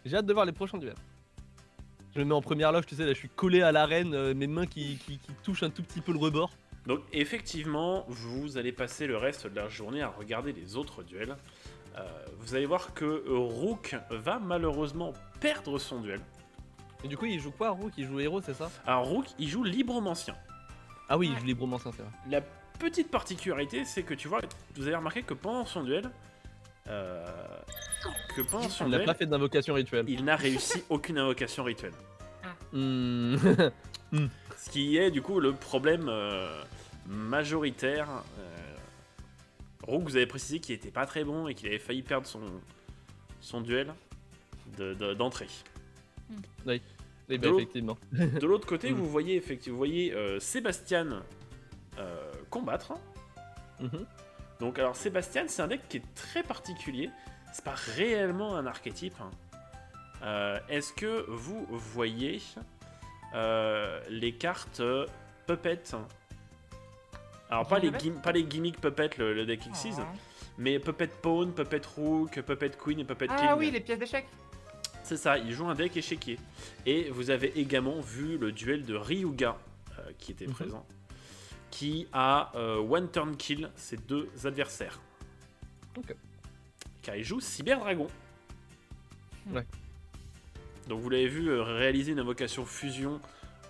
J'ai hâte de voir les prochains duels. Je me mets en première loge, tu sais, là je suis collé à l'arène, mes mains qui touchent un tout petit peu le rebord. Donc effectivement, vous allez passer le reste de la journée à regarder les autres duels. Vous allez voir que Rook va malheureusement perdre son duel. Et du coup, il joue quoi, Rook? Il joue héros, c'est ça? Alors Rook, il joue libromancien. Ah oui, il joue libromancien, c'est vrai. La petite particularité, c'est que tu vois, vous avez remarqué que pendant son duel, Il n'a pas fait d'invocation rituelle. il n'a réussi aucune invocation rituelle. Ce qui est du coup le problème majoritaire. Rook, vous avez précisé qu'il était pas très bon et qu'il avait failli perdre son duel d'entrée. Oui, bah, effectivement. De l'autre côté, vous voyez Sébastien combattre. Donc alors Sébastien, c'est un deck qui est très particulier. C'est pas réellement un archétype. Est-ce que vous voyez les cartes Puppet? Alors pas les gimmicks Puppet, le deck Xyz, mais Puppet Pawn, Puppet Rook, Puppet Queen et Puppet King. Ah oui, les pièces d'échecs. C'est ça, il joue un deck échiquier. Et vous avez également vu le duel de Ryuga qui était présent, qui a one turn kill ses deux adversaires. Car il joue Cyber Dragon. Ouais. Donc vous l'avez vu réaliser une invocation fusion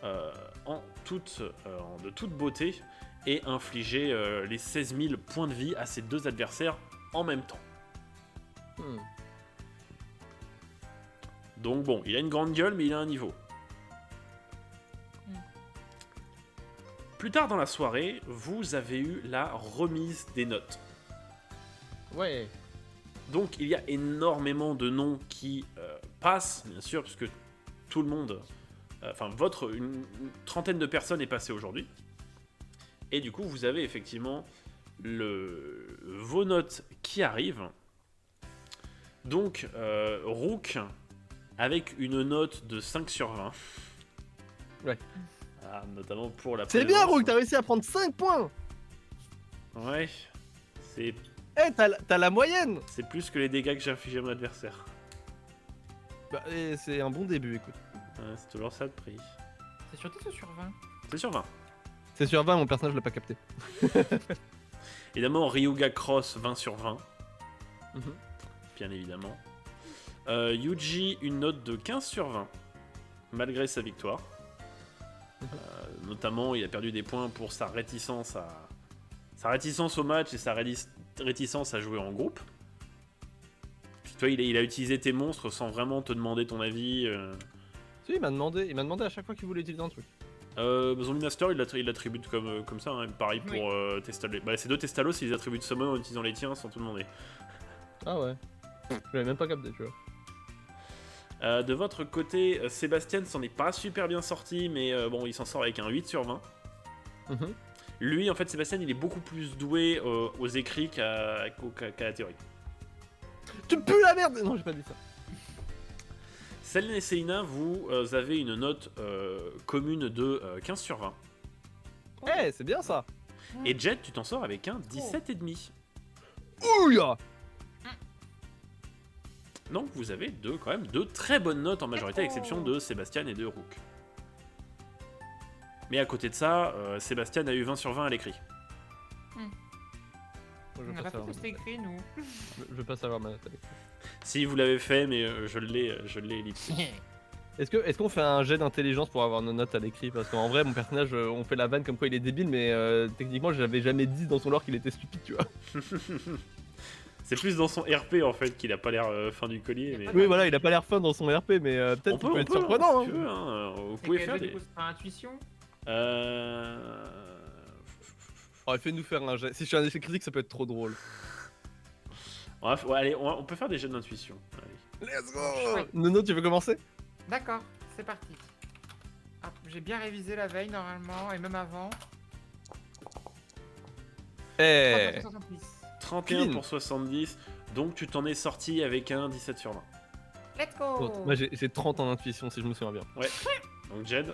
de toute beauté et infliger les 16 000 points de vie à ses deux adversaires en même temps. Donc bon, il a une grande gueule, mais il a un niveau. Plus tard dans la soirée, vous avez eu la remise des notes. Ouais. Donc il y a énormément de noms qui passent, bien sûr, puisque tout le monde... une trentaine de personnes est passée aujourd'hui. Et du coup, vous avez effectivement vos notes qui arrivent. Donc, Rook, avec une note de 5 sur 20. Ouais. Notamment pour la C'est bien, Rook, t'as réussi à prendre 5 points. Ouais. C'est... Eh, t'as la moyenne. C'est plus que les dégâts que j'ai infligés à mon adversaire. Bah, c'est un bon début, écoute. Ouais, c'est toujours ça de prix. C'est sur 10 ou sur 20? C'est sur 20. C'est sur 20, mon personnage l'a pas capté. Évidemment, Ryuga Cross 20 sur 20. Bien évidemment. Yuji, une note de 15 sur 20, malgré sa victoire. Notamment, il a perdu des points pour sa réticence au match et sa réticence à jouer en groupe. Puis toi, il a utilisé tes monstres sans vraiment te demander ton avis. Si, il m'a demandé à chaque fois qu'il voulait utiliser un truc. Zombie Master, il l'attribue comme ça, hein. Pareil pour Testalos. Bah, ces deux Testalos, ils les attribuent de summon en utilisant les tiens sans te demander. Ah ouais. Je l'avais même pas capté, tu vois. De votre côté, Sébastien s'en est pas super bien sorti, mais bon, il s'en sort avec un 8 sur 20. Lui, en fait, Sébastien, il est beaucoup plus doué aux écrits qu'à la théorie. Tu pues la merde. Non, j'ai pas dit ça. Céline et Céina, vous avez une note commune de 15 sur 20. Eh, c'est bien ça. Et Jet, tu t'en sors avec un 17,5. Ouya. Donc vous avez quand même deux très bonnes notes en majorité, à l'exception de Sébastien et de Rook. Mais à côté de ça, Sébastien a eu 20 sur 20 à l'écrit. On n'a pas fait que c'était écrit, nous. Je veux pas savoir ma note. Si vous l'avez fait, mais je l'ai ellipsé. Est-ce qu'on fait un jet d'intelligence pour avoir nos notes à l'écrit? Parce qu'en vrai, mon personnage, on fait la vanne comme quoi il est débile, mais techniquement, j'avais jamais dit dans son lore qu'il était stupide, tu vois. C'est plus dans son RP en fait qu'il a pas l'air fin du collier. Mais... Oui, voilà, il a pas l'air fin dans son RP, mais peut-être qu'il peut être surprenant. Si tu veux, hein. Vous pouvez faire des. Intuition. Oh, fais-nous faire un jet. Si je suis un échec critique, ça peut être trop drôle. Allez, on peut faire des jets d'intuition. Let's go. Nono, tu veux commencer? D'accord, c'est parti. Ah, j'ai bien révisé la veille normalement, et même avant. Eh. 31 pour 70, donc tu t'en es sorti avec un 17 sur 20. Let's go. Moi j'ai 30 en intuition si je me souviens bien. Ouais. Donc Jed.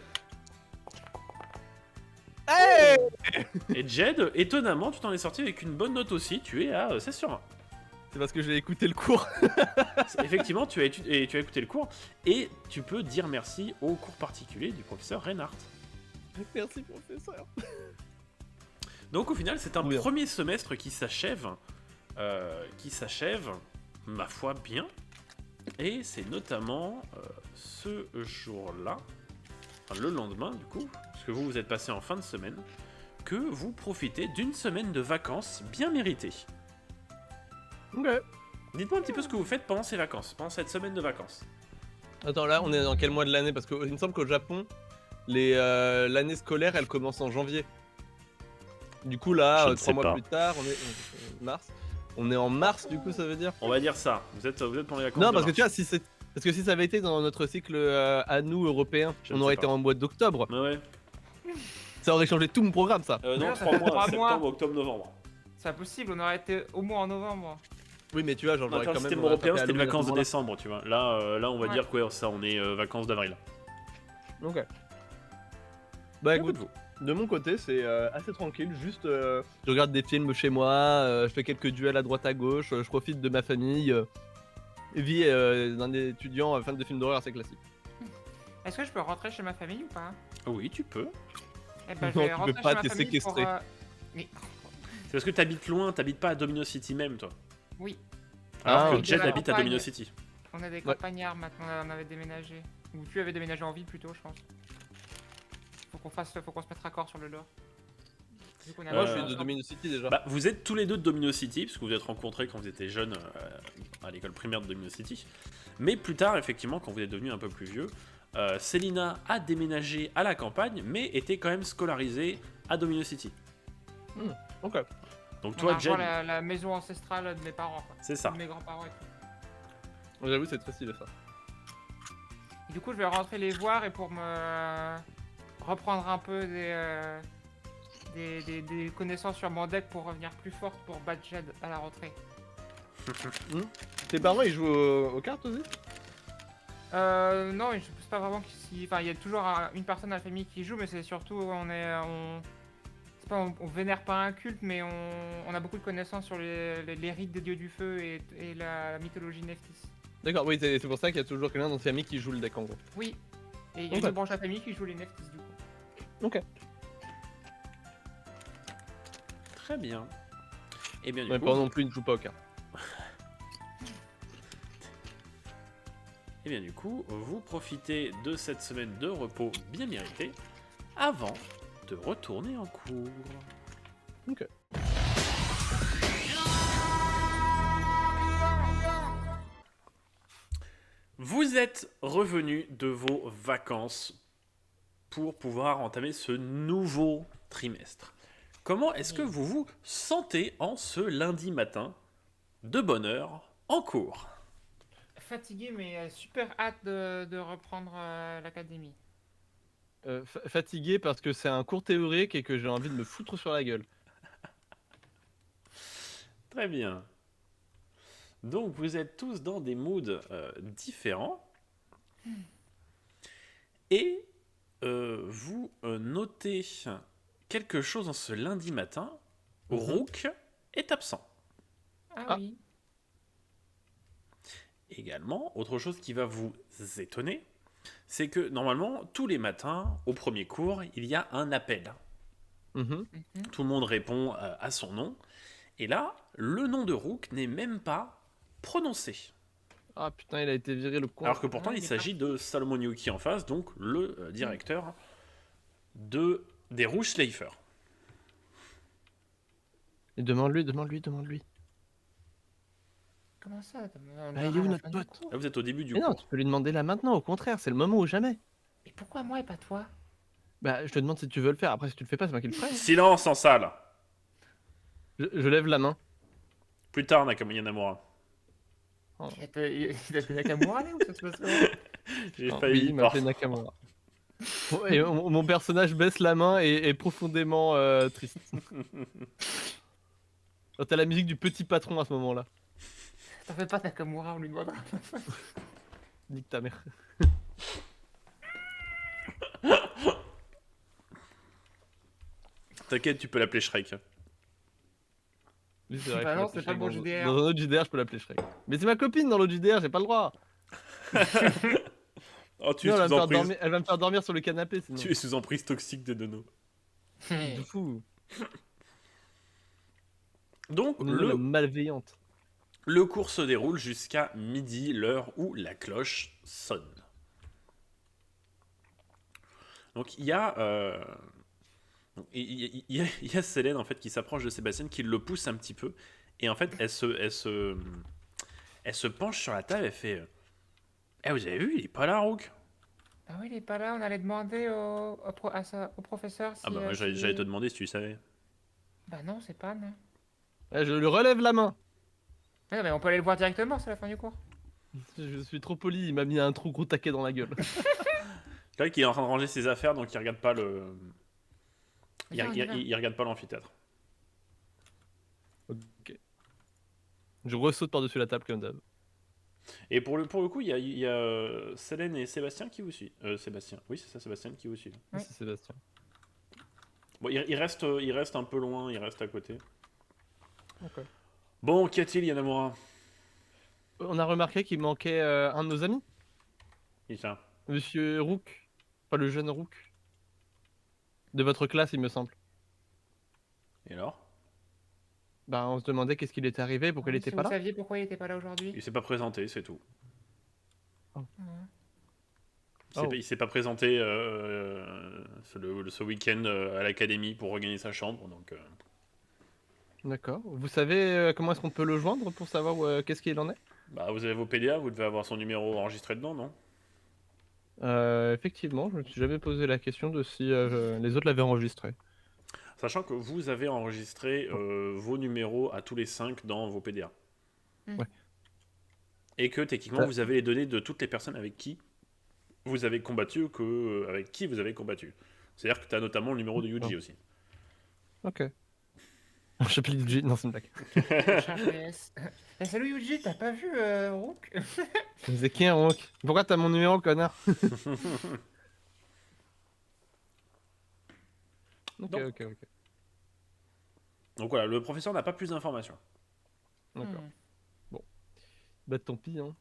Hey. Et Jed, étonnamment, tu t'en es sorti avec une bonne note aussi, tu es à 16 sur 20. C'est parce que j'ai écouté le cours. Effectivement, tu as écouté le cours et tu peux dire merci au cours particulier du professeur Reinhardt. Merci, professeur. Donc au final, c'est un Bien. premier semestre qui s'achève, ma foi, bien. Et c'est notamment ce jour-là, enfin, le lendemain du coup, parce que vous êtes passé en fin de semaine, que vous profitez d'une semaine de vacances bien méritée. Ok. Dites-moi un petit peu ce que vous faites pendant ces vacances, pendant cette semaine de vacances. Attends, là, on est dans quel mois de l'année? Parce qu'il me semble qu'au Japon, l'année scolaire, elle commence en janvier. Du coup, Je là, ne 3 sais mois pas. plus tard, on est mars. On est en mars, du coup, ça veut dire? On va dire ça, vous êtes pendant les vacances Non, de parce que mars. tu vois, parce que si ça avait été dans notre cycle à nous, européens, Je on ne aurait sais été pas. en mois d'octobre. Ouais. Ça aurait changé tout mon programme, ça. Non, Non, ça 3 fait mois, 3 mois. septembre, octobre, novembre. C'est impossible, on aurait été au moins en novembre. Oui, mais tu vois, genre, Dans j'aurais le quand même. système rattrapé européen, c'était les Halloween à ce vacances de moment-là. décembre, tu vois. Là, on va Ouais. dire quoi, ça, on est vacances d'avril. Ok. Bah À vous écoute, de vous. de mon côté, c'est assez tranquille. Juste, je regarde des films chez moi, je fais quelques duels à droite à gauche, je profite de ma famille. Vie d'un étudiant fan de films d'horreur assez classique. Est-ce que je peux rentrer chez ma famille ou pas? Oui, tu peux. Eh ben, je Non, vais tu rentrer peux pas, chez ma t'es famille pour, séquestré. Mais C'est parce que t'habites loin, t'habites pas à Domino City même, toi. oui, Alors Ah, que ok. Jed De la habite à campagne. Domino City. on a des Ouais. campagnards maintenant, on avait déménagé. Ou tu avais déménagé en ville plutôt, je pense. Faut qu'on se mette raccord sur le lore. Vu qu'on est Moi, un je peu suis de ensemble. Domino City déjà. Bah, vous êtes tous les deux de Domino City, parce que vous êtes rencontrés quand vous étiez jeunes à l'école primaire de Domino City. Mais plus tard, effectivement, quand vous êtes devenus un peu plus vieux, Célina a déménagé à la campagne, mais était quand même scolarisée à Domino City. Ok. Donc On toi, a Jed, rejoint la maison ancestrale de mes parents, quoi. c'est ça. De mes grands-parents et tout. J'avoue, c'est très stylé ça. Et du coup, je vais rentrer les voir et pour me reprendre un peu des connaissances sur mon deck pour revenir plus forte pour battre Jed à la rentrée. Tes parents, ils jouent aux cartes aussi? Non, je pense pas vraiment enfin, il y a toujours une personne dans la famille qui joue, mais c'est surtout c'est pas, on vénère pas un culte, mais on a beaucoup de connaissances sur les rites des dieux du feu et la mythologie Nephthys. D'accord, oui, c'est pour ça qu'il y a toujours quelqu'un dans ta famille qui joue le deck en gros. Oui. Et il y a Ok. une branche de la famille qui joue les Nephthys du coup. Ok. Très bien. Et bien, du Mes coup, parents non plus, ils ne jouent pas aux cartes. Et bien du coup, vous profitez de cette semaine de repos bien méritée avant de retourner en cours. Ok. Vous êtes revenu de vos vacances pour pouvoir entamer ce nouveau trimestre. Comment est-ce que vous vous sentez en ce lundi matin de bonne heure en cours? Fatigué, mais super hâte de reprendre l'académie. Fatigué parce que c'est un cours théorique et que j'ai envie de me foutre sur la gueule. Très bien. Donc vous êtes tous dans des moods différents. Et vous notez quelque chose en ce lundi matin. Rook est absent. Ah oui. Également, autre chose qui va vous étonner, c'est que normalement, tous les matins, au premier cours, il y a un appel. Mhm. Mhm. Tout le monde répond à son nom. Et là, le nom de Rook n'est même pas prononcé. Ah putain, il a été viré le con. Alors que pourtant, Ouais, il il est s'agit de Salomon Yuki en face, donc le directeur des Rouges Sleifer. Et demande-lui. Comment ça? Ah, il est où notre pote? Là, vous êtes au début du Mais non, cours. tu peux lui demander là maintenant, au contraire, c'est le moment ou jamais. Et pourquoi moi et pas toi? Bah, je te demande si tu veux le faire, après si tu le fais pas, c'est moi qui le ferai. Silence en salle. Je lève la main. Plus tard, Nakamura Namura. Il a fait Nakamura là ou ça se passe comment? J'ai Ah, failli. oui, il m'appelait Nakamura. Bon, et mon personnage baisse la main et est profondément triste. Quand t'as la musique du petit patron à ce moment-là. T'en fais pas Nakamura, on lui demandera. Nique ta mère. T'inquiète, tu peux l'appeler Shrek. Oui, c'est vrai Bah que je non, peux c'est pas l'appeler le bon Shrek JDR. dans un autre JDR, je peux l'appeler Shrek. Mais c'est ma copine dans l'autre JDR, j'ai pas le droit. Oh, tu es Sinon, elle va me sous faire emprise. dormir, elle va me faire dormir sur le canapé sinon. Tu es sous emprise toxique de Nono. De fou. Donc, Nono la malveillante. le cours se déroule jusqu'à midi, l'heure où la cloche sonne. Donc, il y a... il y a Célène en fait qui s'approche de Sébastien, qui le pousse un petit peu, et en fait elle se penche sur la table et fait Eh, vous avez vu, il est pas là, Rook. Ah oui, il est pas là, on allait demander au professeur si... Ah bah moi j'allais te demander si tu savais. Bah non, c'est pas, non. Je lui relève la main. Ah non, mais on peut aller le voir directement, c'est la fin du cours. Je suis trop poli, il m'a mis un trop gros taquet dans la gueule. C'est vrai qu'il est en train de ranger ses affaires, donc il regarde pas le... Viens, on y va. Il regarde pas l'amphithéâtre. Ok. Je ressaute par-dessus la table comme d'hab. Et pour le coup, il y a Célène et Sébastien qui vous suivent. Sébastien, oui c'est ça, Sébastien qui vous suit. Oui. C'est Sébastien. Bon, il reste un peu loin, il reste à côté. Ok. Bon, qu'y a-t-il, Yanamura? On a remarqué qu'il manquait un de nos amis, Il tient. Monsieur Rook. Pas le jeune Rook. De votre classe, il me semble. Et alors? Bah, on se demandait qu'est-ce qu'il était arrivé, pourquoi il Oui, était si pas vous là. saviez pourquoi il était pas là aujourd'hui. Il s'est pas présenté, c'est tout. Ouais. Il s'est pas présenté ce week-end à l'académie pour regagner sa chambre, donc... D'accord. Vous savez comment est-ce qu'on peut le joindre pour savoir qu'est-ce qu'il en est? Bah, vous avez vos PDA, vous devez avoir son numéro enregistré dedans, non? Effectivement, je me suis jamais posé la question de si les autres l'avaient enregistré. Sachant que vous avez enregistré vos numéros à tous les 5 dans vos PDA. Ouais. Et que techniquement, vous avez les données de toutes les personnes avec qui vous avez combattu, avec qui vous avez combattu. C'est-à-dire que tu as notamment le numéro de Yuji aussi. Ok. Je s'appelle Yuji, non c'est une blague. Eh, salut Yuji, t'as pas vu Rook? C'est qui un Rook? Pourquoi t'as mon numéro, connard? Ok. Donc voilà, le professeur n'a pas plus d'informations. D'accord. Bon. Bah tant pis, hein.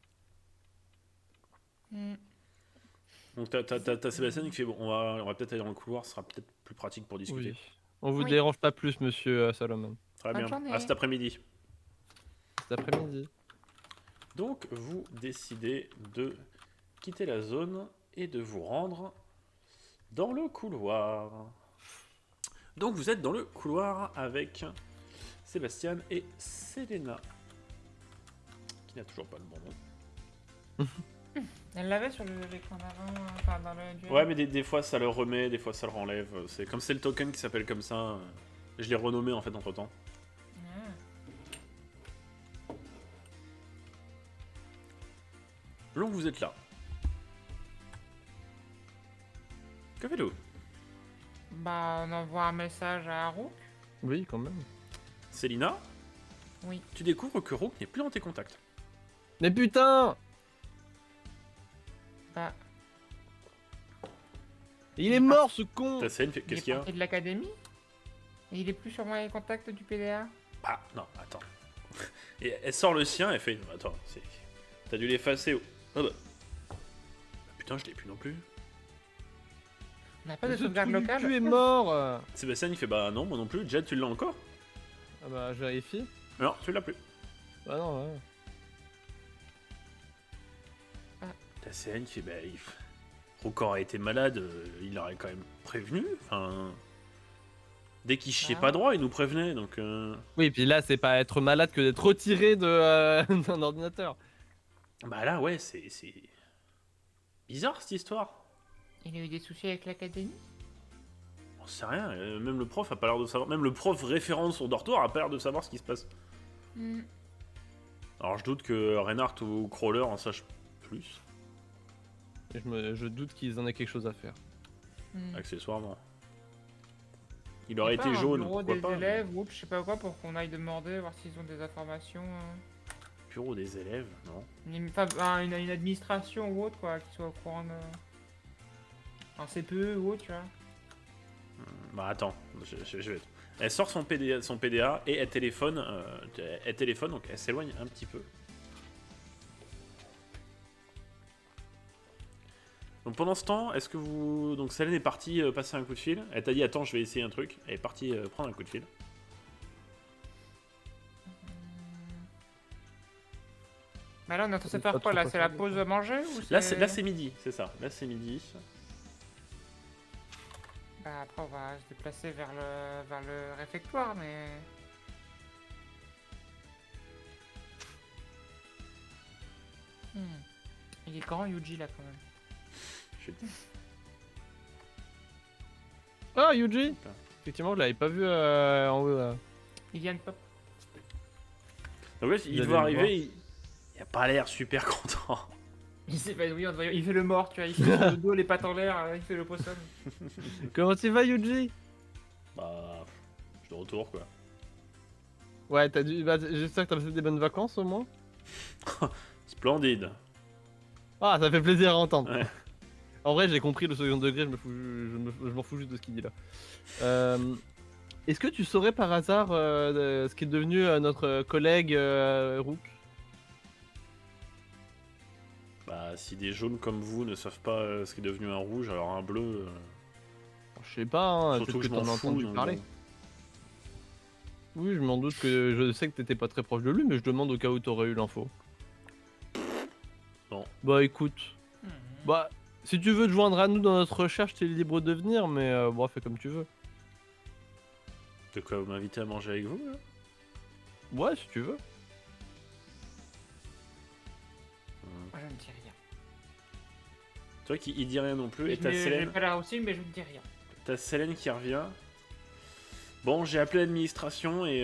Donc t'as Sébastien qui fait bon, on va peut-être aller dans le couloir, ce sera peut-être plus pratique pour discuter. Oui. On vous Oui. dérange pas plus, monsieur Salomon. Très Bonne bien. journée. À cet après-midi. Cet après-midi. Donc vous décidez de quitter la zone et de vous rendre dans le couloir. Donc vous êtes dans le couloir avec Sébastien et Selena, qui n'a toujours pas le bon nom. Elle l'avait sur l'écran d'avant, enfin dans le duel. Ouais, mais des fois ça le remet, des fois ça le renlève. C'est comme c'est le token qui s'appelle comme ça. Je l'ai renommé en fait entre temps. Donc vous êtes là. Que faites-vous? Bah, on envoie un message à Rook. Oui, quand même. Célina, Oui. tu découvres que Rook n'est plus dans tes contacts. Mais putain! Bah, Il est mort, ce con! Ta scène, il qu'est-ce est qu'il y a? parti de l'académie. Et il est plus sur mes contacts du PDA. Ah, non, attends. Et elle sort le sien, elle fait... Attends, t'as dû l'effacer. Ah bah. Putain, je l'ai plus non plus. On n'a pas de Ce sauvegarde trou du locale. cul est mort! Sébastien, il fait bah non, moi non plus. Jet, tu l'as encore? Ah bah, je vérifie. Non, tu l'as plus. Bah non, ouais. Ta scène, qui fait bah... Rook a été malade, il l'aurait quand même prévenu. Enfin... Dès qu'il chiait Ah. pas droit, il nous prévenait, donc... Oui, puis là, c'est pas être malade que d'être retiré d'un ordinateur. Bah là, ouais, c'est... Bizarre, cette histoire. Il a eu des soucis avec l'académie. On sait rien, même le prof a pas l'air de savoir. Même le prof référent de son dortoir a pas l'air de savoir ce qui se passe. Alors je doute que Reinhardt ou Crawler en sachent plus, Et je doute qu'ils en aient quelque chose à faire. accessoirement. Il aurait Y a pas été un jaune, bureau pourquoi des pas. élèves ou je sais pas quoi pour qu'on aille demander, voir s'ils ont des informations. Bureau des élèves, non. Une administration ou autre quoi, qui soit au courant de. Un CPE ou autre, tu vois. Bah attends, je vais... Elle sort son PDA et elle téléphone, donc elle s'éloigne un petit peu. Donc pendant ce temps, est-ce que vous... Donc Selene est partie passer un coup de fil. Elle t'a dit attends, je vais essayer un truc. Elle est partie prendre un coup de fil. Bah là, on est en train de se faire quoi là? C'est la pause de manger ou Là c'est midi, c'est ça. Là c'est midi. Bah après, on va se déplacer vers le réfectoire, mais... Il est grand Yuji là quand même. Ah, Yuji. Effectivement, je l'avais pas vu en haut. Il vient de pop. Donc là, il doit arriver, il a pas l'air super content. Il s'est fait, oui, il fait le mort, tu vois, il fait le dos, les pattes en l'air, il fait le possum. Comment tu vas, Yuji? Bah, je suis de retour quoi. Ouais, j'espère que t'as passé des bonnes vacances au moins. Splendide. Ah, ça fait plaisir à entendre. Ouais. En vrai, j'ai compris le second degré, je m'en fous juste de ce qu'il dit là. Est-ce que tu saurais par hasard ce qui est devenu notre collègue Rook? Bah, si des jaunes comme vous ne savent pas ce qui est devenu un rouge, alors un bleu. Je sais pas, hein, Surtout peut-être que que je t'en as m'en fous. entendu donc parler. bon. Oui, je m'en doute que je sais que t'étais pas très proche de lui, mais je demande au cas où t'aurais eu l'info. Non. Bah écoute, bah si tu veux te joindre à nous dans notre recherche, t'es libre de venir, mais bon, fais comme tu veux. De quoi vous m'invitez à manger avec vous là? Ouais, si tu veux. Moi je ne dis rien. Toi qui il dit rien non plus, et Je t'as n'ai Selene. pas l'air aussi, mais je ne dis rien. T'as Selene qui revient. Bon, j'ai appelé l'administration et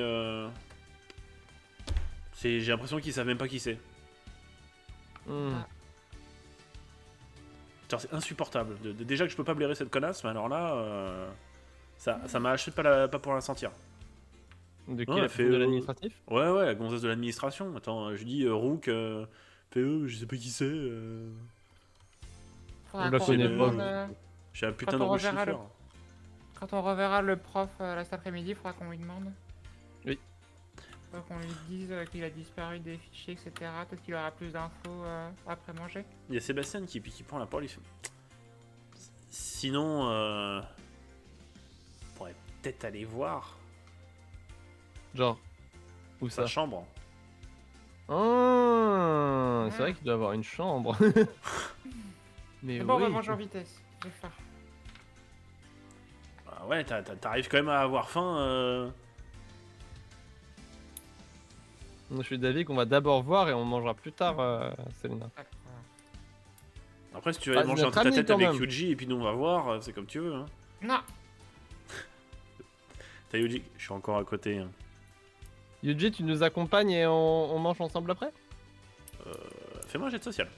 j'ai l'impression qu'ils savent même pas qui c'est. Hmm. Genre, c'est insupportable. Déjà que je peux pas blairer cette connasse, mais alors là, ça m'a acheté pas pour la sentir. De qui Non, la elle fait, de l'administratif? Ouais, la gonzesse de l'administration. Attends, je dis Rook, je sais pas qui c'est. Faudra On la qu'on connaît demande, pas. J'ai un putain Quand de on rouge reverra sniffer. quand on reverra le prof là cet après-midi, il faudra qu'on lui demande. Oui. Faut qu'on lui dise qu'il a disparu des fichiers, etc. Peut-être qu'il aura plus d'infos après manger. Il y a Sébastien qui prend la parole. Il fait... Sinon, on pourrait peut-être aller voir Genre, où sa ça? chambre. Ah, c'est vrai qu'il doit avoir une chambre. Mais C'est bon, on va oui. manger en vitesse. J'ai faim. Ah ouais, t'arrives quand même à avoir faim. Je suis d'avis qu'on va d'abord voir et on mangera plus tard, Selena. D'accord. Après, si tu veux aller Ah, manger c'est un notre tête à ami, tête quand avec même. Yuji et puis nous on va voir, c'est comme tu veux. Hein. Non. T'as Yuji, je suis encore à côté. Hein. Yuji, tu nous accompagnes et on mange ensemble après? Fais-moi un jet de social.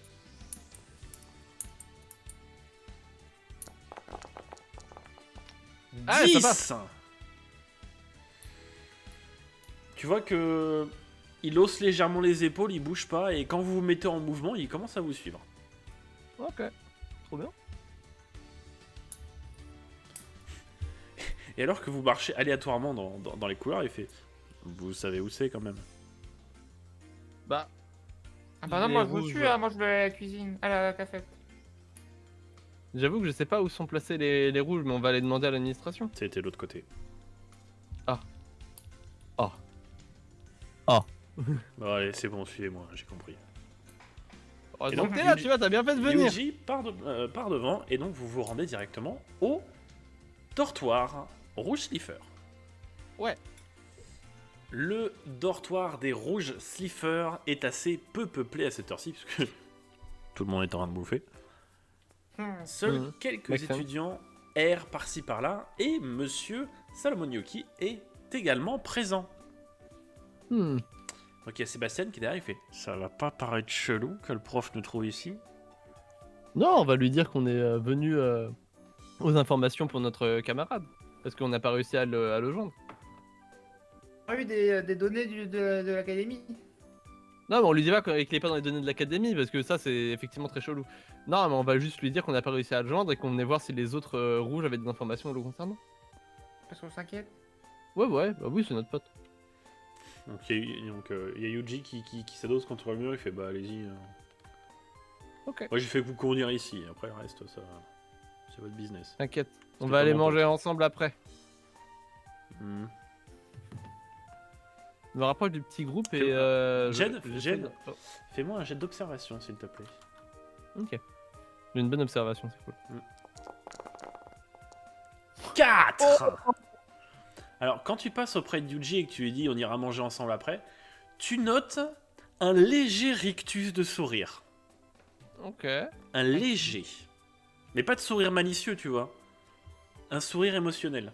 Ah, 10. ça passe. Tu vois que il hausse légèrement les épaules, il bouge pas, et quand vous vous mettez en mouvement, il commence à vous suivre. Ok, trop bien. Et alors que vous marchez aléatoirement dans les couloirs, il fait... Vous savez où c'est quand même. Bah, Ah, par exemple, Les moi je vous rouges. suis, hein, moi je vais à la cuisine, à la cafette. j'avoue que je sais pas où sont placés les rouges, mais on va aller demander à l'administration. C'était l'autre côté. Bon allez, c'est bon, suivez-moi, j'ai compris. Heureusement donc, que t'es là, Yuji- tu vois, t'as bien fait de venir. Yuji part devant, et donc vous vous rendez directement au dortoir Rouge Slipher. Ouais. Le dortoir des Rouges Slipher est assez peu peuplé à cette heure-ci, puisque tout le monde est en train de bouffer. Seuls quelques Make sense. étudiants errent par-ci par-là, et Monsieur Salomon-Yoki est également présent. Hmm. Donc il y a Sébastien qui est derrière, il fait « Ça va pas paraître chelou que le prof nous trouve ici ?» Non, on va lui dire qu'on est venu aux informations pour notre camarade. Parce qu'on n'a pas réussi à le joindre. On a eu des données de l'académie. Non, mais on lui dit pas qu'il est pas dans les données de l'académie, parce que ça, c'est effectivement très chelou. Non, mais on va juste lui dire qu'on n'a pas réussi à le joindre et qu'on venait voir si les autres rouges avaient des informations le concernant. parce qu'on s'inquiète. Ouais, bah oui, c'est notre pote. Donc il y a Yuji qui s'adosse contre le mur, il fait bah allez-y. Ok. Moi j'ai fait vous conduire ici, après le reste ça c'est votre business. T'inquiète, on C'est va pas aller mon manger ensemble après. Hmm. Je me rapproche du petit groupe et Jed, j'essaie Jed. de- oh, Fais-moi un jet d'observation s'il te plaît. ok. J'ai une bonne observation, c'est cool. 4. Alors quand tu passes auprès de Yuji et que tu lui dis on ira manger ensemble après, tu notes un léger rictus de sourire. Ok. Un léger. Mais pas de sourire malicieux, tu vois. Un sourire émotionnel.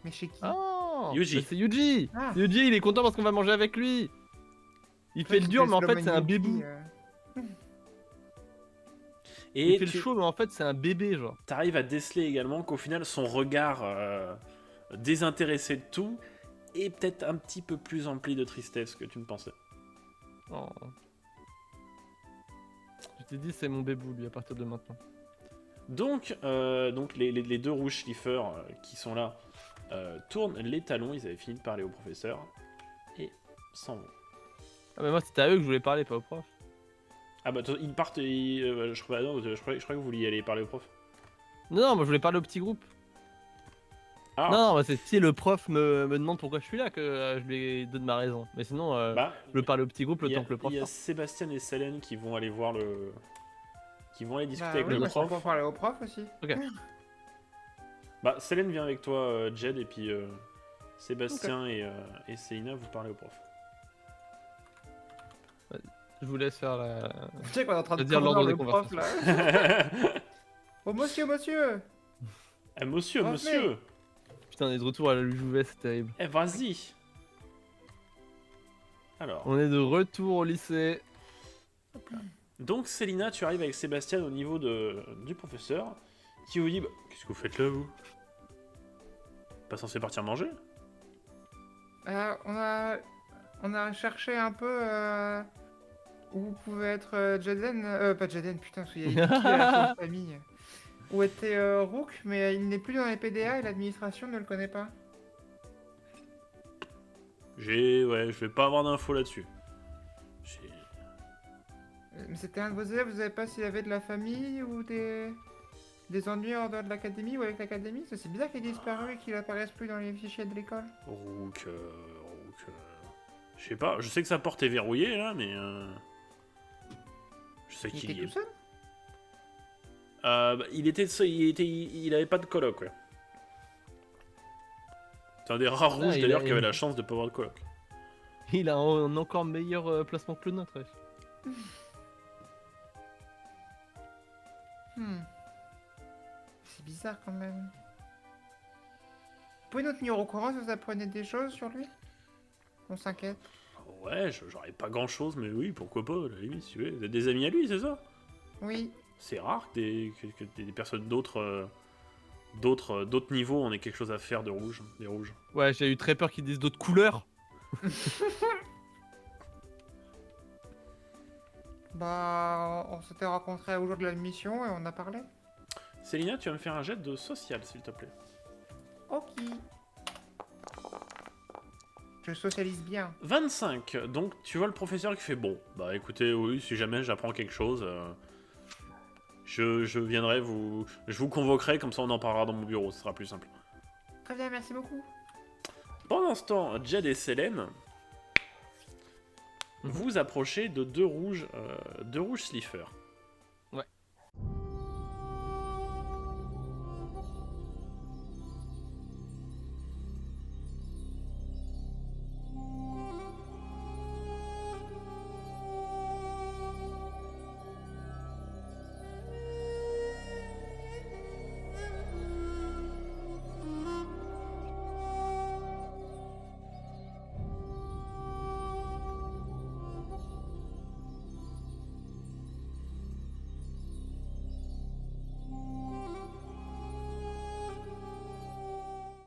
Mais chez qui? Oh, Yuji. mais c'est Yuji. Ah. Yuji, il est content parce qu'on va manger avec lui. Il fait le dur, mais en fait, c'est un bébé. Et Il fait le chaud, mais en fait, c'est un bébé, genre. t'arrives à déceler également qu'au final, son regard désintéressé de tout est peut-être un petit peu plus empli de tristesse que tu ne pensais. Oh. Je t'ai dit, c'est mon bébou, lui, à partir de maintenant. Donc les deux rouges schliffers qui sont là tournent les talons, ils avaient fini de parler au professeur et s'en vont. Ah, mais moi, c'était à eux que je voulais parler, pas au prof. Ah bah ils partent, je crois que vous vouliez aller parler au prof. Non, moi, je voulais parler au petit groupe. Ah. Non, moi, c'est si le prof me demande pourquoi je suis là que je lui donne ma raison. Mais sinon, Bah, je veux parler au petit groupe le il y a- temps que le prof il y a parte. Sébastien et Selene qui vont aller voir le... qui vont aller discuter avec oui, le parce qu'on prof. peut parler au prof aussi. Bah, Selene vient avec toi, Jed, et puis Sébastien et Célina, vous parlez au prof. Je vous laisse faire la. Tu sais qu'on est en train de C'est-à-dire l'ordre corner des le prof là. Oh monsieur, monsieur. Eh, monsieur, Revenez. monsieur. Putain, on est de retour à la Jouvet, c'est terrible. Eh, vas-y. Alors, On est de retour au lycée. donc Célina, tu arrives avec Sébastien au niveau du professeur, qui vous dit bah, qu'est-ce que vous faites là, vous? Pas censé partir manger? On a cherché un peu où vous pouvez être Jaden, pas Jaden, putain, parce qu'il y a une qui a son famille. Où était Rook, mais il n'est plus dans les PDA et l'administration ne le connaît pas. Ouais, je vais pas avoir d'infos là-dessus. Mais c'était un de vos élèves, vous savez pas s'il avait de la famille ou des ennuis en dehors de l'académie ou avec l'académie? C'est bizarre qu'il ait disparu et qu'il apparaisse plus dans les fichiers de l'école. Rook, je sais pas, je sais que sa porte est verrouillée là, mais je sais Il qu'il était y tout seul? il avait pas de coloc, ouais. C'est un des rares Ah, rouges il d'ailleurs a- qui avait la chance de pas avoir de coloc. Il a un encore meilleur placement que le nôtre. Ouais. C'est bizarre quand même. Vous pouvez nous tenir au courant si vous apprenez des choses sur lui? On s'inquiète. Ouais, j'aurais pas grand chose, mais oui, pourquoi pas, à la limite, si vous voulez. Vous êtes des amis à lui, c'est ça? Oui. C'est rare que des personnes d'autres niveaux en aient quelque chose à faire de rouge, des rouges. Ouais, j'ai eu très peur qu'ils disent d'autres couleurs. Bah, on s'était rencontrés au jour de la mission et on a parlé. Célina, tu vas me faire un jet de social, s'il te plaît. Ok. Je socialise bien. 25, donc tu vois le professeur qui fait bon, bah écoutez, oui, si jamais j'apprends quelque chose, je viendrai je vous convoquerai, comme ça on en parlera dans mon bureau, ce sera plus simple. Très bien, merci beaucoup. Pendant ce temps, Jed et Selene, vous approchez de deux rouges sliffers.